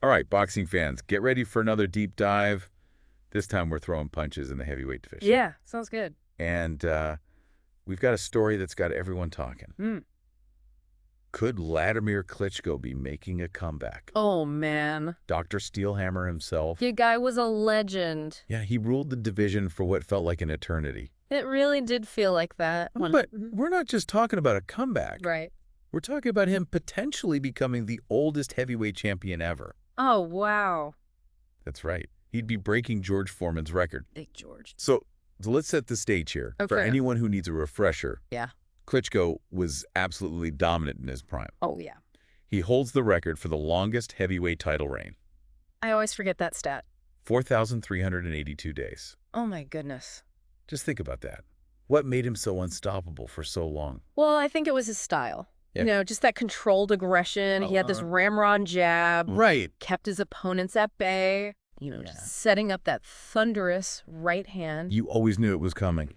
All right, boxing fans, get ready for another deep dive. This time we're throwing punches in the heavyweight division. Yeah, sounds good. And we've got a story that's got everyone talking. Could Wladimir Klitschko be making a comeback? Oh, man. Dr. Steelhammer himself. Your guy was a legend. Yeah, he ruled the division for what felt like an eternity. It really did feel like that. But we're not just talking about a comeback. Right. We're talking about him potentially becoming the oldest heavyweight champion ever. Oh, wow. That's right. He'd be breaking George Foreman's record. Big George. So let's set the stage here. Okay. For anyone who needs a refresher, Yeah. Klitschko was absolutely dominant in his prime. Oh, yeah. He holds the record for the longest heavyweight title reign. I always forget that stat. 4,382 days. Oh, my goodness. Just think about that. What made him so unstoppable for so long? Well, I think it was his style. Yeah. You know, just that controlled aggression. He had this ramrod jab. Right. Kept his opponents at bay. You know, just setting up that thunderous right hand. You always knew it was coming.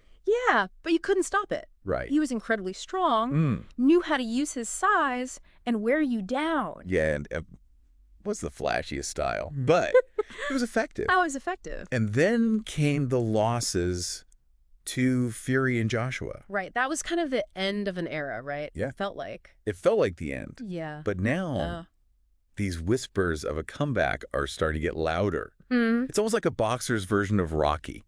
Yeah, but you couldn't stop it. Right. He was incredibly strong, knew how to use his size and wear you down. Yeah, and was the flashiest style, but it was effective. How was effective? And then came the losses to Fury and Joshua. Right. That was kind of the end of an era, right? Yeah. It felt like. It felt like the end. Yeah. But now, these whispers of a comeback are starting to get louder. It's almost like a boxer's version of Rocky.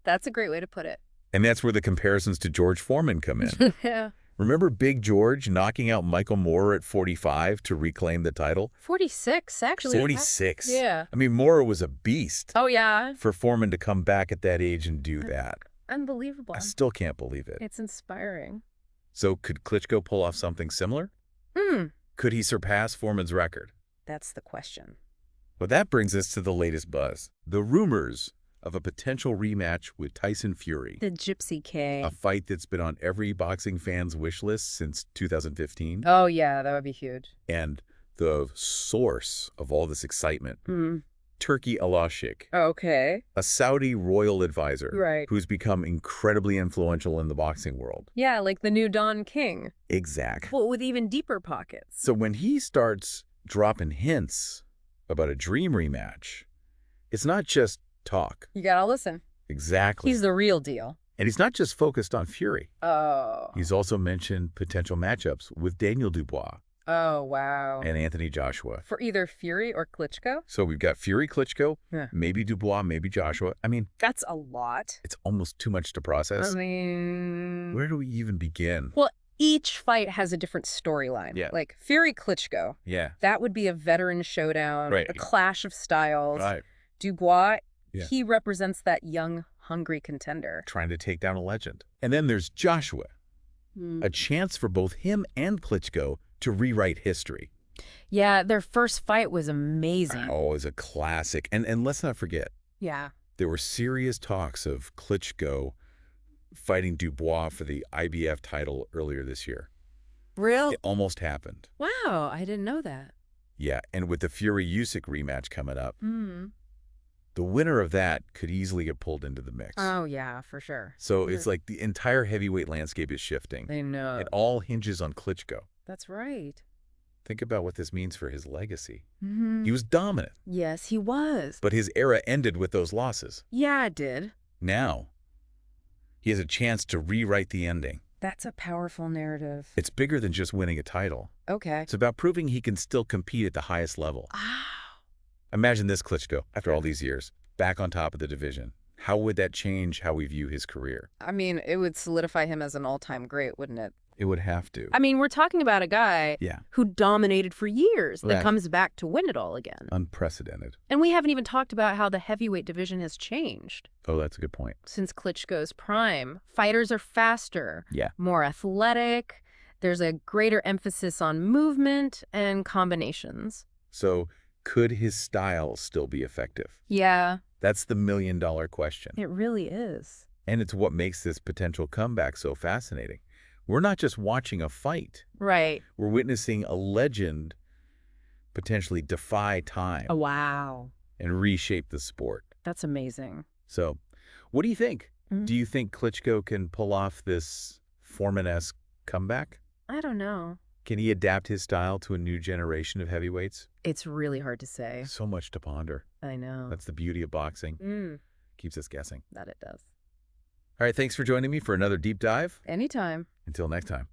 That's a great way to put it. And that's where the comparisons to George Foreman come in. Yeah. Remember Big George knocking out Michael Moorer at 45 to reclaim the title? 46, actually. 46. Yeah. I mean, Moorer was a beast. Oh, yeah. For Foreman to come back at that age and do that. Unbelievable. I still can't believe it. It's inspiring. So could Klitschko pull off something similar? Could he surpass Foreman's record? That's the question. Well, that brings us to the latest buzz. The rumors of a potential rematch with Tyson Fury. The Gypsy King. A fight that's been on every boxing fan's wish list since 2015. Oh, yeah, that would be huge. And the source of all this excitement, Turki Usyk, Okay. a Saudi royal advisor Right. who's become incredibly influential in the boxing world. Yeah, like the new Don King. Exactly. Well, with even deeper pockets. So when he starts dropping hints about a dream rematch, it's not just talk. You gotta listen. Exactly. He's the real deal. And he's not just focused on Fury. Oh. He's also mentioned potential matchups with Daniel Dubois Oh, wow. and Anthony Joshua. For either Fury or Klitschko? So we've got Fury, Klitschko, Yeah. maybe Dubois, maybe Joshua. I mean, That's a lot. it's almost too much to process. I mean... Where do we even begin? Well, each fight has a different storyline. Yeah. Like Fury Klitschko, Yeah. that would be a veteran showdown, Right. a clash of styles. Right. Dubois, Yeah. he represents that young, hungry contender. Trying to take down a legend. And then there's Joshua, a chance for both him and Klitschko to rewrite history. Yeah, their first fight was amazing. Oh, it's a classic. And let's not forget, Yeah. there were serious talks of Klitschko fighting Dubois for the IBF title earlier this year. Real? It almost happened. Wow, I didn't know that. Yeah, and with the Fury-Usyk rematch coming up, the winner of that could easily get pulled into the mix. Oh, yeah, for sure. So it's like the entire heavyweight landscape is shifting. I know. It all hinges on Klitschko. That's right. Think about what this means for his legacy. Mm-hmm. He was dominant, Yes, he was. but his era ended with those losses. Yeah, it did. Now, he has a chance to rewrite the ending. That's a powerful narrative. It's bigger than just winning a title. Okay. It's about proving he can still compete at the highest level. Ah. Imagine this, Klitschko, after all these years, back on top of the division. How would that change how we view his career? I mean, it would solidify him as an all-time great, wouldn't it? It would have to. I mean, we're talking about a guy who dominated for years that Right. comes back to win it all again. Unprecedented. And we haven't even talked about how the heavyweight division has changed. Oh, that's a good point. Since Klitschko's prime, fighters are faster, Yeah. more athletic. There's a greater emphasis on movement and combinations. So could his style still be effective? Yeah, That's the million-dollar question. it really is. And it's what makes this potential comeback so fascinating. We're not just watching a fight. Right. We're witnessing a legend potentially defy time Oh, wow. and reshape the sport. That's amazing. So what do you think? Mhm. Do you think Klitschko can pull off this Foreman-esque comeback? I don't know. Can he adapt his style to a new generation of heavyweights? It's really hard to say. So much to ponder. I know. That's the beauty of boxing. Keeps us guessing. That it does. All right, thanks for joining me for another deep dive. Anytime. Until next time.